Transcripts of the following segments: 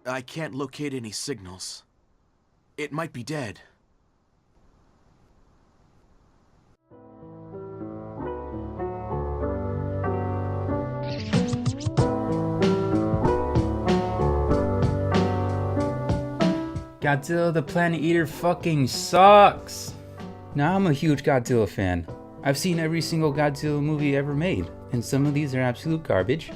I can't locate any signals. It might be dead. Godzilla the Planet Eater fucking sucks! Now I'm a huge Godzilla fan. I've seen every single Godzilla movie ever made, and some of these are absolute garbage.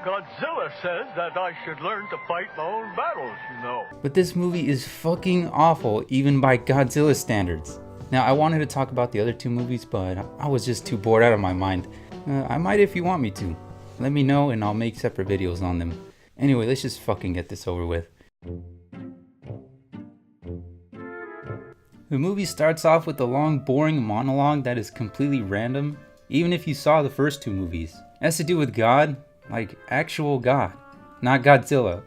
Godzilla says that I should learn to fight my own battles, you know. But this movie is fucking awful, even by Godzilla standards. Now, I wanted to talk about the other two movies, but I was just too bored out of my mind. I might if you want me to. Let me know and I'll make separate videos on them. Anyway, let's just fucking get this over with. The movie starts off with a long, boring monologue that is completely random, even if you saw the first two movies. It has to do with God, like actual God, not Godzilla.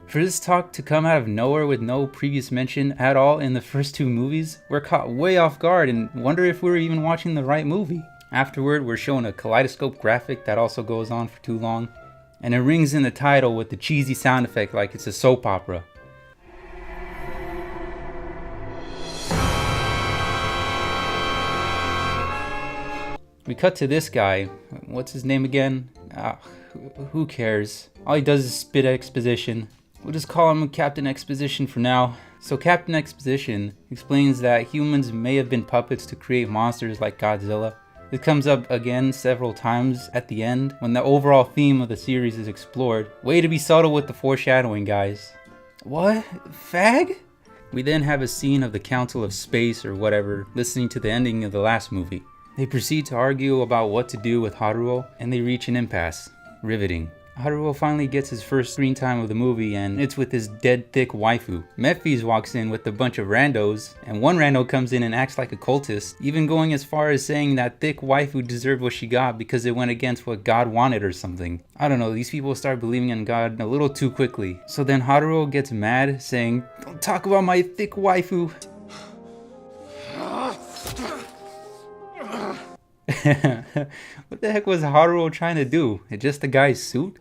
For this talk to come out of nowhere with no previous mention at all in the first two movies, we're caught way off guard and wonder if we're even watching the right movie. Afterward, we're shown a kaleidoscope graphic that also goes on for too long, and it rings in the title with the cheesy sound effect like it's a soap opera. We cut to this guy. What's his name again? Who cares? All he does is spit exposition. We'll just call him Captain Exposition for now. So Captain Exposition explains that humans may have been puppets to create monsters like Godzilla. It comes up again several times at the end when the overall theme of the series is explored. Way to be subtle with the foreshadowing, guys. What? Fag? We then have a scene of the Council of Space or whatever listening to the ending of the last movie. They proceed to argue about what to do with Haruo, and they reach an impasse. Riveting. Haruo finally gets his first screen time of the movie, and it's with his dead thick waifu. Mephis walks in with a bunch of randos, and one rando comes in and acts like a cultist, even going as far as saying that thick waifu deserved what she got because it went against what God wanted or something. I don't know, these people start believing in God a little too quickly. So then Haruo gets mad, saying, "Don't talk about my thick waifu." What the heck was Haruo trying to do? Just the guy's suit?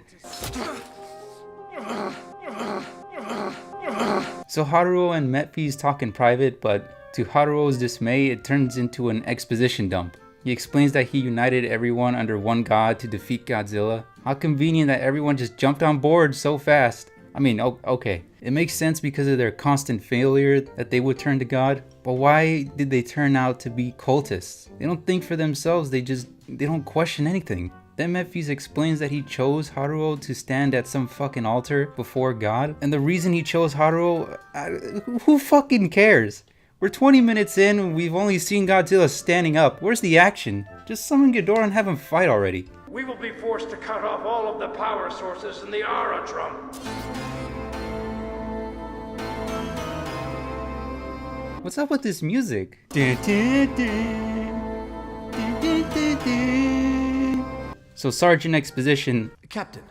So Haruo and Mephis talk in private, but to Haruo's dismay, it turns into an exposition dump. He explains that he united everyone under one god to defeat Godzilla. How convenient that everyone just jumped on board so fast. I mean, okay, it makes sense because of their constant failure that they would turn to God, but why did they turn out to be cultists? They don't think for themselves, they don't question anything. Then Mephis explains that he chose Haruo to stand at some fucking altar before God, and the reason he chose Haruo, who fucking cares? We're 20 minutes in and we've only seen Godzilla standing up. Where's the action? Just summon Ghidorah and have him fight already. We will be forced to cut off all of the power sources in the Aura drum. What's up with this music? So Sergeant Exposition... Captain.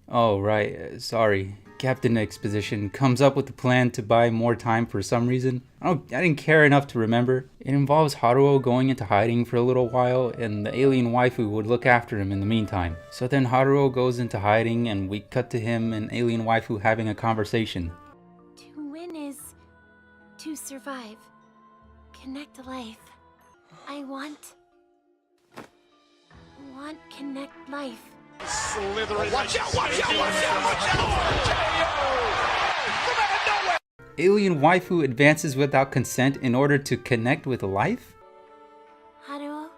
Oh, right. Sorry. Captain Exposition comes up with a plan to buy more time for some reason. I didn't care enough to remember. It involves Haruo going into hiding for a little while, and the alien waifu would look after him in the meantime. So then Haruo goes into hiding, and we cut to him and alien waifu having a conversation. To win is to survive. Connect life. I want connect life. Slithering. Watch out, watch out, watch out, watch out! From out of nowhere! Alien waifu advances without consent in order to connect with life? Haruo,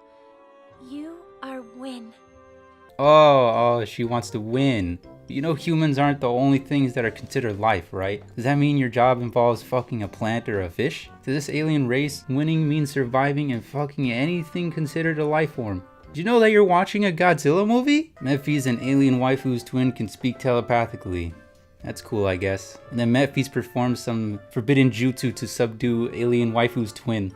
you are win. Oh, she wants to win. You know humans aren't the only things that are considered life, right? Does that mean your job involves fucking a plant or a fish? To this alien race, winning means surviving and fucking anything considered a life form. Did you know that you're watching a Godzilla movie? Mephis and alien waifu's twin can speak telepathically. That's cool, I guess. And then Mephis performs some forbidden jutsu to subdue alien waifu's twin.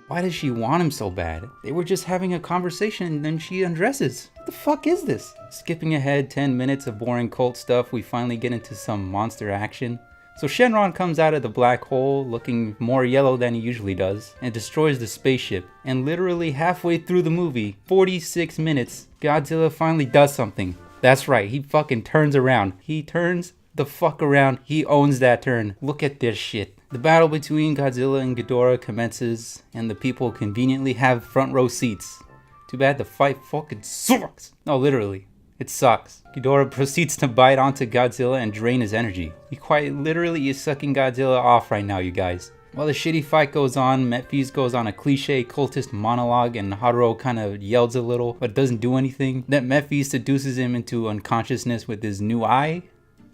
Why does she want him so bad? They were just having a conversation and then she undresses. What the fuck is this? Skipping ahead 10 minutes of boring cult stuff, we finally get into some monster action. So Shenron comes out of the black hole looking more yellow than he usually does and destroys the spaceship. And literally halfway through the movie, 46 minutes, Godzilla finally does something. That's right, he fucking turns around. He turns the fuck around. He owns that turn. Look at this shit. The battle between Godzilla and Ghidorah commences, and the people conveniently have front row seats. Too bad the fight fucking sucks. No, literally. It sucks. Ghidorah proceeds to bite onto Godzilla and drain his energy. He quite literally is sucking Godzilla off right now, you guys. While the shitty fight goes on, Metphies goes on a cliche cultist monologue and Haruo kind of yells a little, but doesn't do anything. Then Metphies seduces him into unconsciousness with his new eye?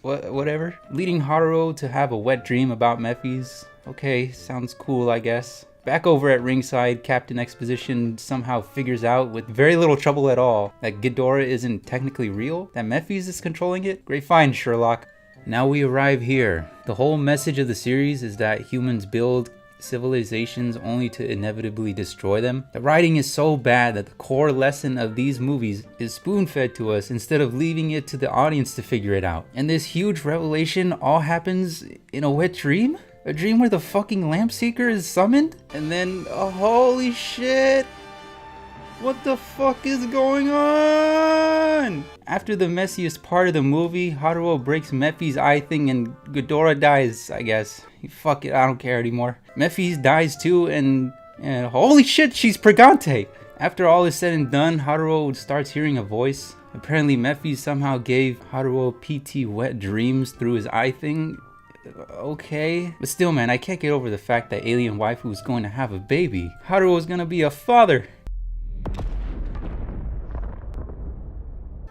Whatever. Leading Haruo to have a wet dream about Metphies. Okay, sounds cool, I guess. Back over at ringside, Captain Exposition somehow figures out, with very little trouble at all, that Ghidorah isn't technically real, that Metphies is controlling it. Great find, Sherlock. Now we arrive here. The whole message of the series is that humans build civilizations only to inevitably destroy them. The writing is so bad that the core lesson of these movies is spoon-fed to us instead of leaving it to the audience to figure it out. And this huge revelation all happens in a wet dream? A dream where the fucking lamp seeker is summoned? And then, holy shit! What the fuck is going on? After the messiest part of the movie, Haruo breaks Metphies' eye thing and Ghidorah dies, I guess. Fuck it, I don't care anymore. Metphies dies too and holy shit, she's Pregante! After all is said and done, Haruo starts hearing a voice. Apparently Metphies somehow gave Haruo PT wet dreams through his eye thing. Okay, but still, man, I can't get over the fact that alien waifu is going to have a baby. Haruo is gonna be a father.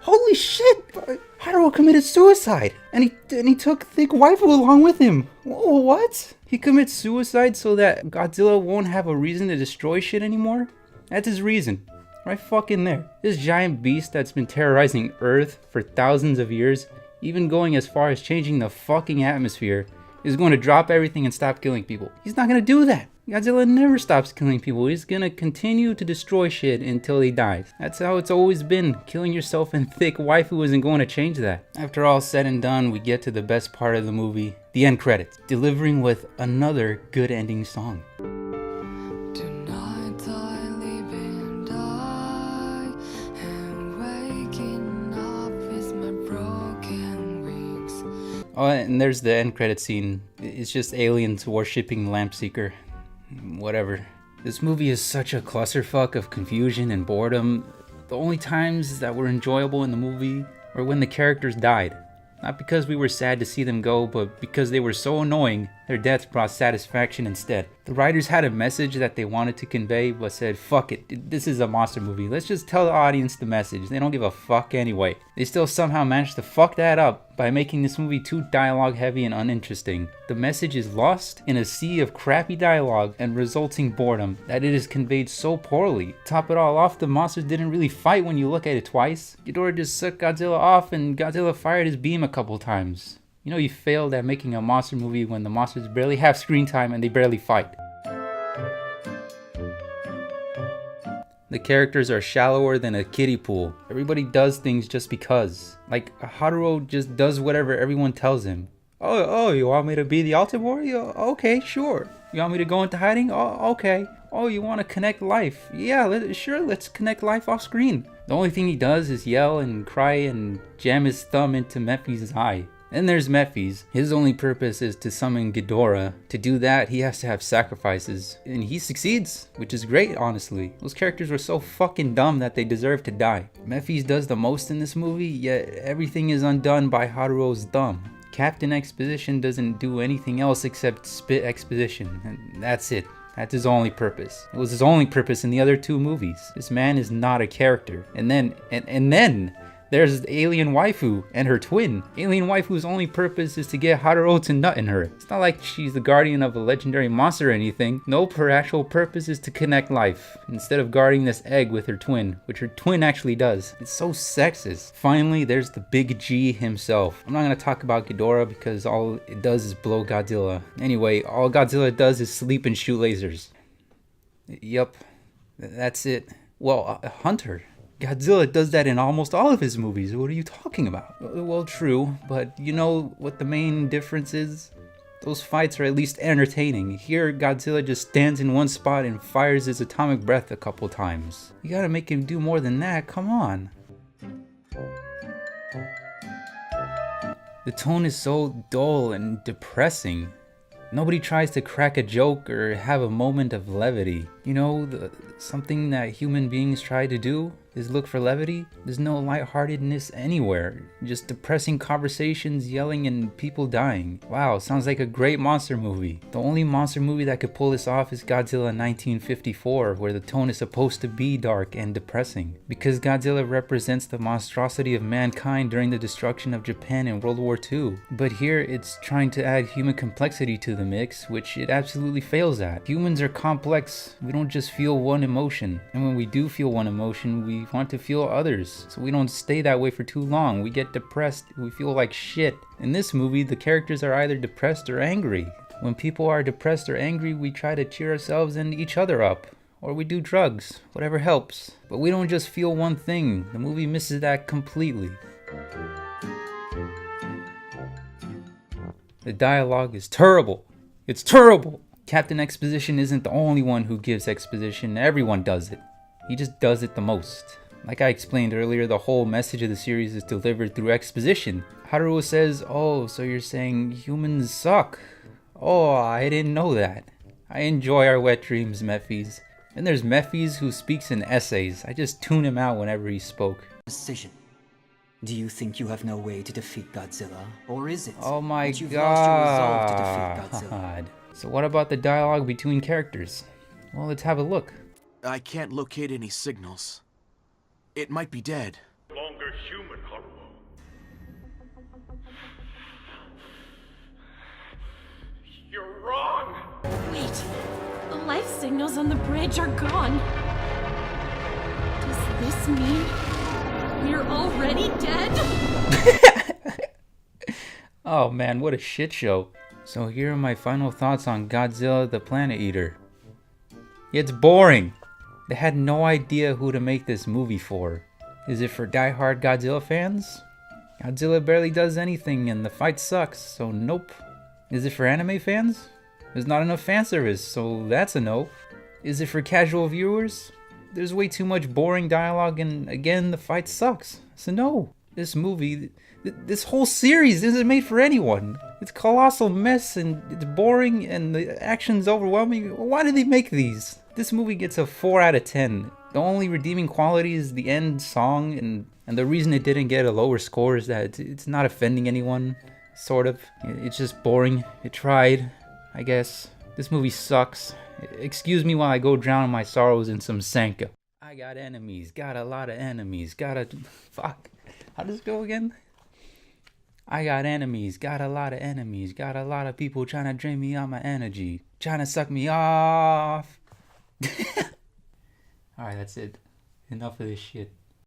Holy shit! Haruo committed suicide, and he took thick waifu along with him. What? He commits suicide so that Godzilla won't have a reason to destroy shit anymore? That's his reason. Right fucking there. This giant beast that's been terrorizing Earth for thousands of years, even going as far as changing the fucking atmosphere, is going to drop everything and stop killing people. He's not gonna do that. Godzilla never stops killing people. He's gonna continue to destroy shit until he dies. That's how it's always been. Killing yourself in thick waifu isn't going to change that. After all said and done, we get to the best part of the movie, the end credits, delivering with another good ending song. Tonight I live and die, and waking up is my broken wings. Oh, and there's the end credit scene. It's just aliens worshipping Lampseeker. Whatever. This movie is such a clusterfuck of confusion and boredom. The only times that were enjoyable in the movie were when the characters died. Not because we were sad to see them go, but because they were so annoying, their deaths brought satisfaction instead. The writers had a message that they wanted to convey, but said, fuck it, this is a monster movie. Let's just tell the audience the message. They don't give a fuck anyway. They still somehow managed to fuck that up by making this movie too dialogue heavy and uninteresting. The message is lost in a sea of crappy dialogue and resulting boredom that it is conveyed so poorly. Top it all off, the monsters didn't really fight when you look at it twice. Ghidorah just sucked Godzilla off and Godzilla fired his beam a couple times. You know you failed at making a monster movie when the monsters barely have screen time and they barely fight. The characters are shallower than a kiddie pool. Everybody does things just because. Like, Haruo just does whatever everyone tells him. Oh, you want me to be the altar boy? Okay, sure. You want me to go into hiding? Oh, okay. Oh, you want to connect life? Yeah, let's connect life off screen. The only thing he does is yell and cry and jam his thumb into Metphies' eye. Then there's Metphies. His only purpose is to summon Ghidorah. To do that, he has to have sacrifices. And he succeeds, which is great, honestly. Those characters were so fucking dumb that they deserve to die. Metphies does the most in this movie, yet everything is undone by Haruo's thumb. Captain Exposition doesn't do anything else except spit exposition, and that's it. That's his only purpose. It was his only purpose in the other two movies. This man is not a character. And then there's the alien waifu and her twin. Alien waifu's only purpose is to get Haruo to nut in her. It's not like she's the guardian of a legendary monster or anything. Nope, her actual purpose is to connect life, instead of guarding this egg with her twin, which her twin actually does. It's so sexist. Finally, there's the big G himself. I'm not gonna talk about Ghidorah because all it does is blow Godzilla. Anyway, all Godzilla does is sleep and shoot lasers. Yup, that's it. Well, Hunter. Godzilla does that in almost all of his movies. What are you talking about? Well, true, but you know what the main difference is? Those fights are at least entertaining. Here, Godzilla just stands in one spot and fires his atomic breath a couple times. You gotta make him do more than that, come on. The tone is so dull and depressing. Nobody tries to crack a joke or have a moment of levity. You know, something that human beings try to do is look for levity. There's no lightheartedness anywhere. Just depressing conversations, yelling, and people dying. Wow, sounds like a great monster movie. The only monster movie that could pull this off is Godzilla 1954, where the tone is supposed to be dark and depressing. Because Godzilla represents the monstrosity of mankind during the destruction of Japan in World War II. But here it's trying to add human complexity to the mix, which it absolutely fails at. Humans are complex. We don't just feel one emotion. And when we do feel one emotion, we want to feel others. So we don't stay that way for too long. We get depressed. We feel like shit. In this movie, the characters are either depressed or angry. When people are depressed or angry, we try to cheer ourselves and each other up. Or we do drugs. Whatever helps. But we don't just feel one thing. The movie misses that completely. The dialogue is terrible. It's terrible! Captain Exposition isn't the only one who gives exposition. Everyone does it. He just does it the most. Like I explained earlier, the whole message of the series is delivered through exposition. Haruo says, "Oh, so you're saying humans suck? Oh, I didn't know that. I enjoy our wet dreams, Mephies." And there's Mephies who speaks in essays. I just tune him out whenever he spoke. Decision. Do you think you have no way to defeat Godzilla? Or is it Oh my that you've lost your resolve to defeat Godzilla? god. So what about the dialogue between characters? Well, let's have a look. I can't locate any signals. It might be dead. Longer human, Haruo. You're wrong. Wait, the life signals on the bridge are gone. Does this mean we're already dead? Oh man, what a shit show. So here are my final thoughts on Godzilla the Planet Eater. It's boring. They had no idea who to make this movie for. Is it for die-hard Godzilla fans? Godzilla barely does anything and the fight sucks, so nope. Is it for anime fans? There's not enough fan service, so that's a no. Is it for casual viewers? There's way too much boring dialogue and again the fight sucks, so no. This movie, this whole series isn't made for anyone. It's a colossal mess and it's boring and the action's overwhelming. Why did they make these? This movie gets a 4 out of 10. The only redeeming quality is the end song, and the reason it didn't get a lower score is that it's not offending anyone, sort of. It's just boring. It tried, I guess. This movie sucks. Excuse me while I go drown my sorrows in some Sanka. I got enemies, got a lot of enemies, fuck. How does it go again? I got enemies, got a lot of enemies, got a lot of people trying to drain me on my energy, trying to suck me off. Alright, that's it. Enough of this shit.